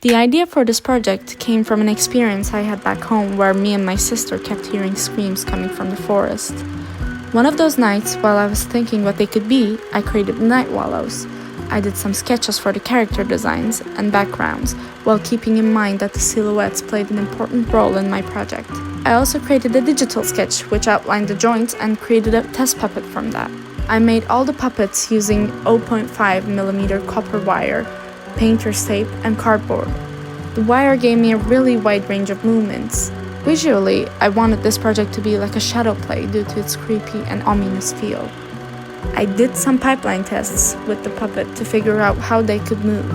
The idea for this project came from an experience I had back home where me and my sister kept hearing screams coming from the forest. One of those nights, while I was thinking what they could be, I created night wallows. I did some sketches for the character designs and backgrounds, while keeping in mind that the silhouettes played an important role in my project. I also created a digital sketch which outlined the joints and created a test puppet from that. I made all the puppets using 0.5mm copper wire, painter's tape, and cardboard. The wire gave me a really wide range of movements. Visually, I wanted this project to be like a shadow play due to its creepy and ominous feel. I did some pipeline tests with the puppet to figure out how they could move.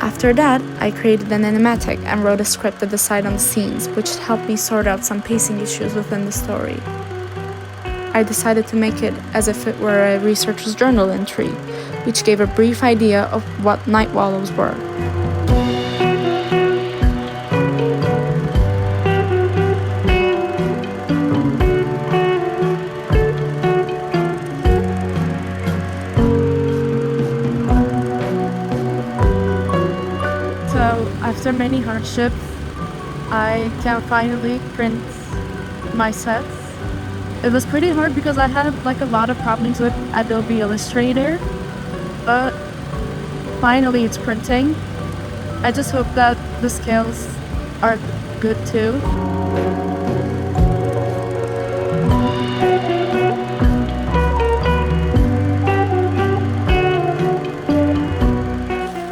After that, I created an animatic and wrote a script to decide on the scenes, which helped me sort out some pacing issues within the story. I decided to make it as if it were a researcher's journal entry, which gave a brief idea of what night wallows were. So after many hardships, I can finally print my sets. It was pretty hard because I had a lot of problems with Adobe Illustrator, but finally it's printing. I just hope that the scales are good too.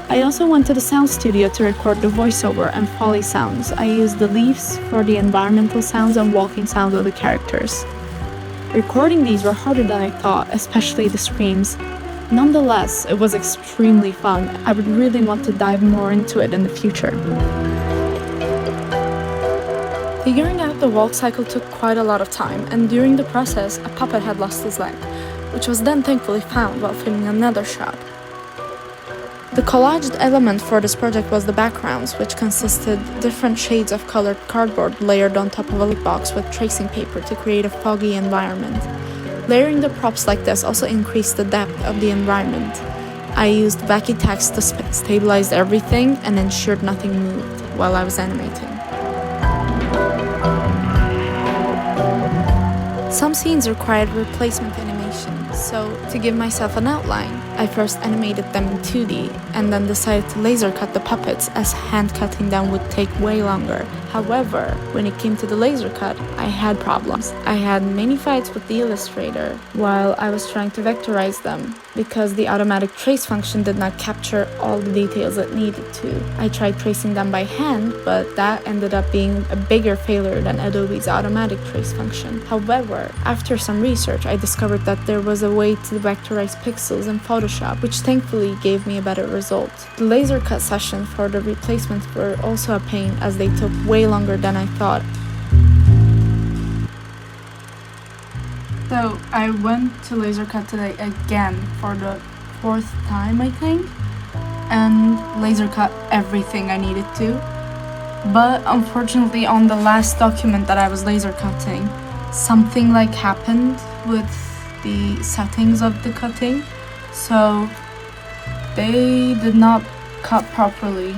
I also went to the sound studio to record the voiceover and Foley sounds. I used the leaves for the environmental sounds and walking sounds of the characters. Recording these were harder than I thought, especially the screams. Nonetheless, it was extremely fun. I would really want to dive more into it in the future. Figuring out the walk cycle took quite a lot of time, and during the process, a puppet had lost his leg, which was then thankfully found while filming another shot. The collaged element for this project was the backgrounds, which consisted different shades of colored cardboard layered on top of a light box with tracing paper to create a foggy environment. Layering the props like this also increased the depth of the environment. I used wacky text to stabilize everything and ensured nothing moved while I was animating. Some scenes required replacement animation, so to give myself an outline, I first animated them in 2D and then decided to laser cut the puppets as hand cutting them would take way longer. However, when it came to the laser cut, I had problems. I had many fights with the illustrator while I was trying to vectorize them because the automatic trace function did not capture all the details it needed to. I tried tracing them by hand, but that ended up being a bigger failure than Adobe's automatic trace function. However, after some research, I discovered that there was a way to vectorize pixels in Photoshop, which thankfully gave me a better result. The laser cut sessions for the replacements were also a pain as they took way longer than I thought. So I went to laser cut today again for the 4th time, I think, and laser cut everything I needed to. But unfortunately, on the last document that I was laser cutting, something happened with the settings of the cutting, so they did not cut properly.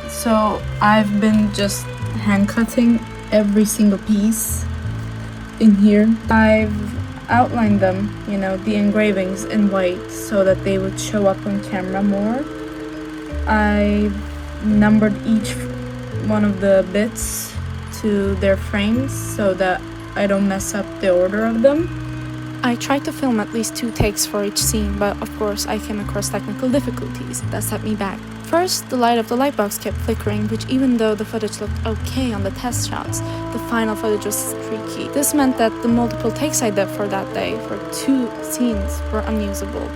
So I've been just hand cutting every single piece in here. I've outlined them, the engravings in white so that they would show up on camera more. I numbered each one of the bits to their frames so that I don't mess up the order of them. I tried to film at least 2 takes for each scene, but of course I came across technical difficulties that set me back. First, the light of the lightbox kept flickering, which even though the footage looked okay on the test shots, the final footage was streaky. This meant that the multiple takes I did for that day for 2 scenes were unusable.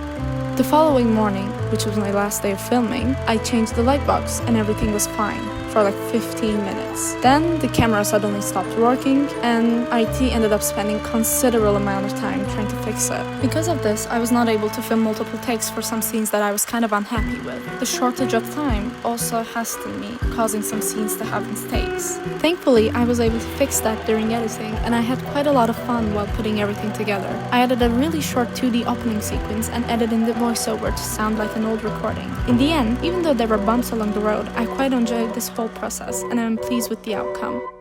The following morning, which was my last day of filming, I changed the lightbox and everything was fine. for like 15 minutes. Then the camera suddenly stopped working and IT ended up spending considerable amount of time trying to fix it. Because of this, I was not able to film multiple takes for some scenes that I was kind of unhappy with. The shortage of time also hastened me, causing some scenes to have mistakes. Thankfully, I was able to fix that during editing, and I had quite a lot of fun while putting everything together. I added a really short 2D opening sequence and edited the voiceover to sound like an old recording. In the end, even though there were bumps along the road, I quite enjoyed this whole process and I'm pleased with the outcome.